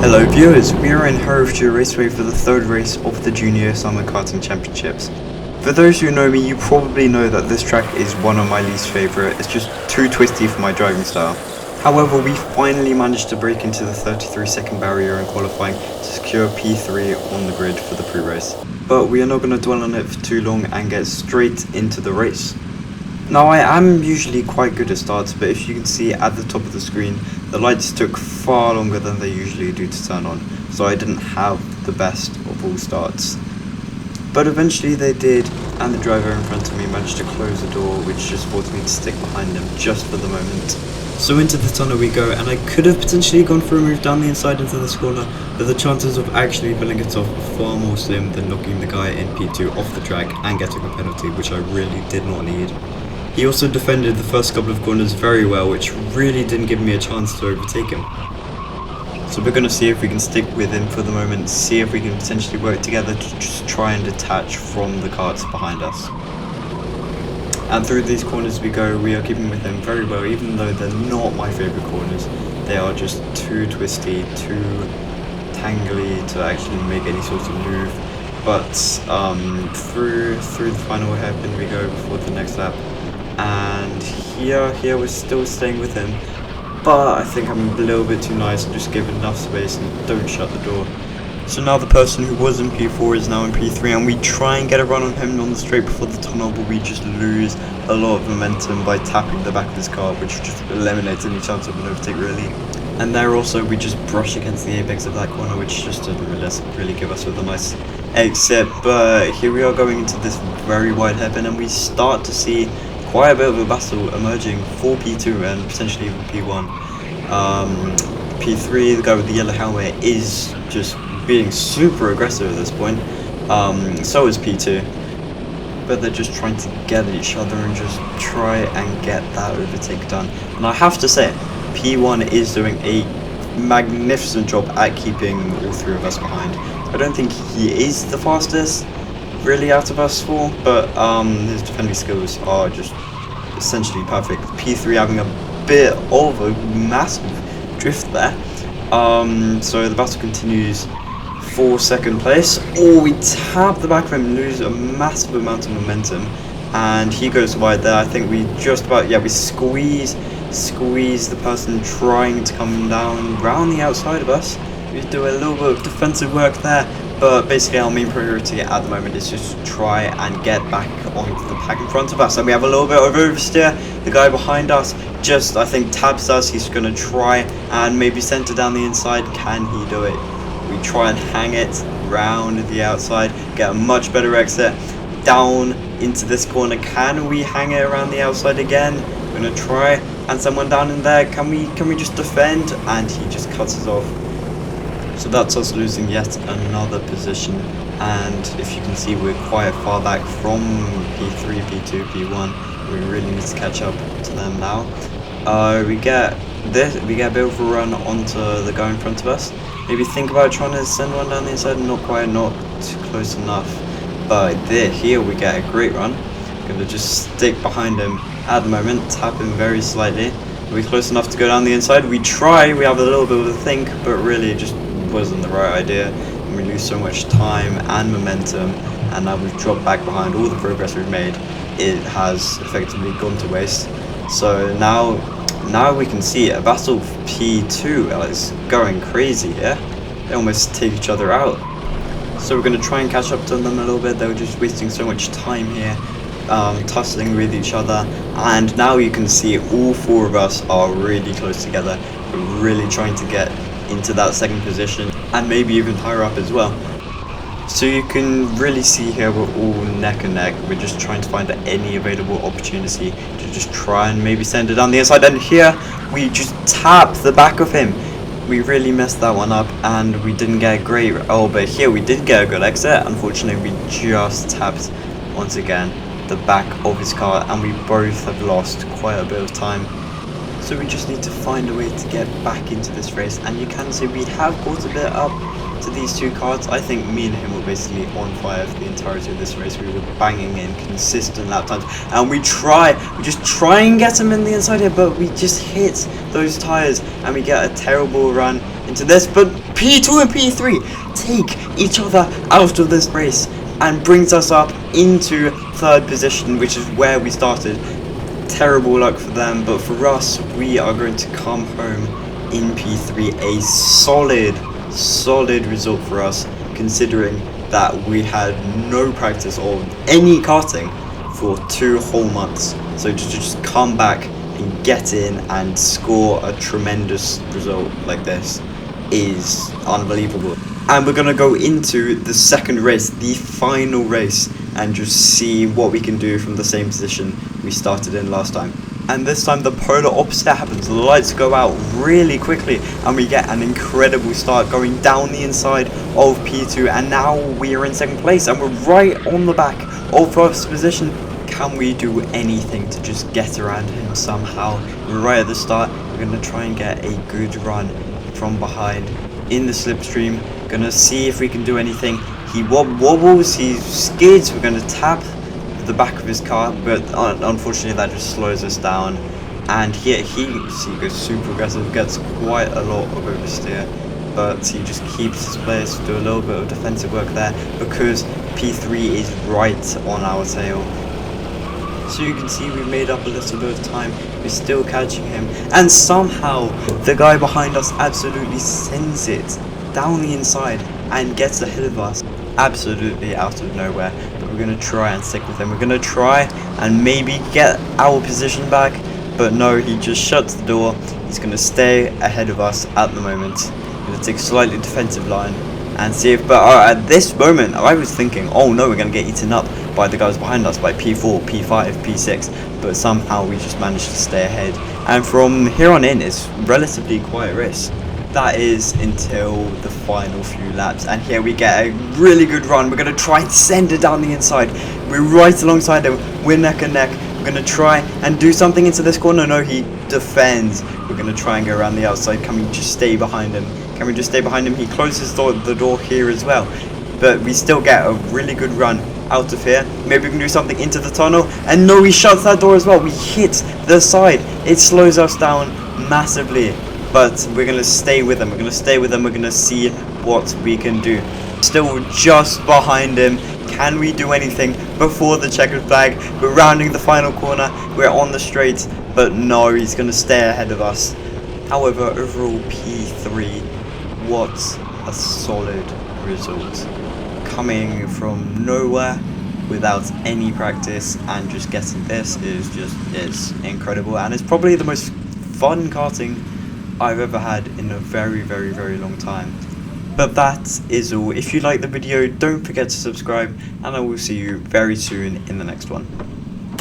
Hello viewers, we are in Herefordshire Raceway for the third race of the Junior Summer Karting Championships. For those who know me, you probably know that this track is one of my least favourite. It's just too twisty for my driving style. However, we finally managed to break into the 33-second barrier in qualifying to secure P3 on the grid for the pre-race. But we are not going to dwell on it for too long and get straight into the race. Now, I am usually quite good at starts, but if you can see at the top of the screen, the lights took far longer than they usually do to turn on, so I didn't have the best of all starts. But eventually they did, and the driver in front of me managed to close the door, which just forced me to stick behind him just for the moment. So into the tunnel we go, and I could have potentially gone for a move down the inside into this corner, but the chances of actually pulling it off were far more slim than knocking the guy in P2 off the track and getting a penalty, which I really did not need. He also defended the first couple of corners very well, which really didn't give me a chance to overtake him. So we're going to see if we can stick with him for the moment, see if we can potentially work together to just try and detach from the carts behind us. And through these corners we go, we are keeping with him very well, even though they're not my favourite corners. They are just too twisty, too tangly to actually make any sort of move. But through the final hairpin we go before the next lap. And here we're still staying with him, but I think I'm a little bit too nice and just give enough space and don't shut the door. So now the person who was in P4 is now in P3, and we try and get a run on him on the straight before the tunnel, but we just lose a lot of momentum by tapping the back of his car, which just eliminates any chance of an overtake really. And there also we just brush against the apex of that corner, which just didn't really give us with a nice exit. But here we are going into this very wide hairpin, and we start to see quite a bit of a battle emerging for P2 and potentially even P1. P3, the guy with the yellow helmet, is just being super aggressive at this point. So is P2. But they're just trying to get at each other and just try and get that overtake done. And I have to say, P1 is doing a magnificent job at keeping all three of us behind. I don't think he is the fastest really out of us four, but his defending skills are just essentially perfect. P3 having a bit of a massive drift there. So the battle continues for second place. Oh, we tap the back of him, lose a massive amount of momentum, and he goes wide there. I think we just about, we squeeze the person trying to come down round the outside of us. We do a little bit of defensive work there, but basically our main priority at the moment is just to try and get back onto the pack in front of us. And we have a little bit of oversteer. The guy behind us just, I think, taps us. He's going to try and maybe center down the inside. Can he do it? We try and hang it round the outside, get a much better exit down into this corner. Can we hang it around the outside again? We're going to try, and someone down in there. Can we just defend? And he just cuts us off. So that's us losing yet another position, and if you can see, we're quite far back from P3, P2, P1. We really need to catch up to them now. We get a bit of a run onto the guy in front of us. Maybe think about trying to send one down the inside, not too close enough. But here we get a great run. Gonna just stick behind him at the moment, tap him very slightly. Are we close enough to go down the inside? We try, we have a little bit of a think, but really it just wasn't the right idea, and we lose so much time and momentum, and now we've dropped back behind. All the progress we've made, it has effectively gone to waste. So now we can see a battle for P2 is going crazy here. They almost take each other out. So we're going to try and catch up to them a little bit. They were just wasting so much time here, tussling with each other, and now you can see all four of us are really close together. We're really trying to get into that second position and maybe even higher up as well. So you can really see here we're all neck and neck. We're just trying to find any available opportunity to just try and maybe send it down the inside, and here we just tap the back of him. We really messed that one up and we didn't get a great but here we did get a good exit. Unfortunately, we just tapped once again the back of his car, and we both have lost quite a bit of time. So we just need to find a way to get back into this race, and you can see we have got a bit up to these two cards. I think me and him were basically on fire for the entirety of this race. We were banging in consistent lap times, and we just try and get him in the inside here, but we just hit those tyres and we get a terrible run into this, but P2 and P3 take each other out of this race and brings us up into 3rd position, which is where we started. Terrible luck for them, but for us, we are going to come home in P3. A solid result for us, considering that we had no practice or any karting for 2 whole months. So to just come back and get in and score a tremendous result like this is unbelievable. And we're gonna go into the 2nd race, the final race, and just see what we can do from the same position we started in last time. And this time the polar opposite happens. The lights go out really quickly and we get an incredible start going down the inside of P2, and now we are in 2nd place and we're right on the back of 1st position. Can we do anything to just get around him somehow? We're right at the start. We're going to try and get a good run from behind in the slipstream. Gonna see if we can do anything. He wobbles, he skids. We're going to tap the back of his car, but unfortunately that just slows us down. And here he goes super aggressive, gets quite a lot of oversteer, but he just keeps his place, do a little bit of defensive work there because P3 is right on our tail. So you can see we've made up a little bit of time. We're still catching him, and somehow the guy behind us absolutely sends it down the inside and gets ahead of us, absolutely out of nowhere. But we're going to try and stick with him. We're going to try and maybe get our position back, but no, he just shuts the door. He's going to stay ahead of us at the moment. Going to take a slightly defensive line and see if, but at this moment I was thinking, oh no, we're going to get eaten up by the guys behind us, by P4, P5, P6, but somehow we just managed to stay ahead. And from here on in, it's relatively quiet race. That is until the final few laps, and here we get a really good run. We're going to try and send it down the inside. We're right alongside him, we're neck and neck. We're going to try and do something into this corner. No, he defends. We're going to try and go around the outside. Can we just stay behind him? Can we just stay behind him? He closes the door here as well, but we still get a really good run out of here. Maybe we can do something into the tunnel, and no, he shuts that door as well. We hit the side. It slows us down massively, but we're going to stay with him. We're going to stay with him. We're going to see what we can do. Still just behind him. Can we do anything before the checkered flag? We're rounding the final corner. We're on the straight, but no, he's going to stay ahead of us. However, overall P3, what a solid result. Coming from nowhere without any practice and just getting this is incredible, and it's probably the most fun karting I've ever had in a very long time. But that is all. If you like the video, don't forget to subscribe, and I will see you very soon in the next one.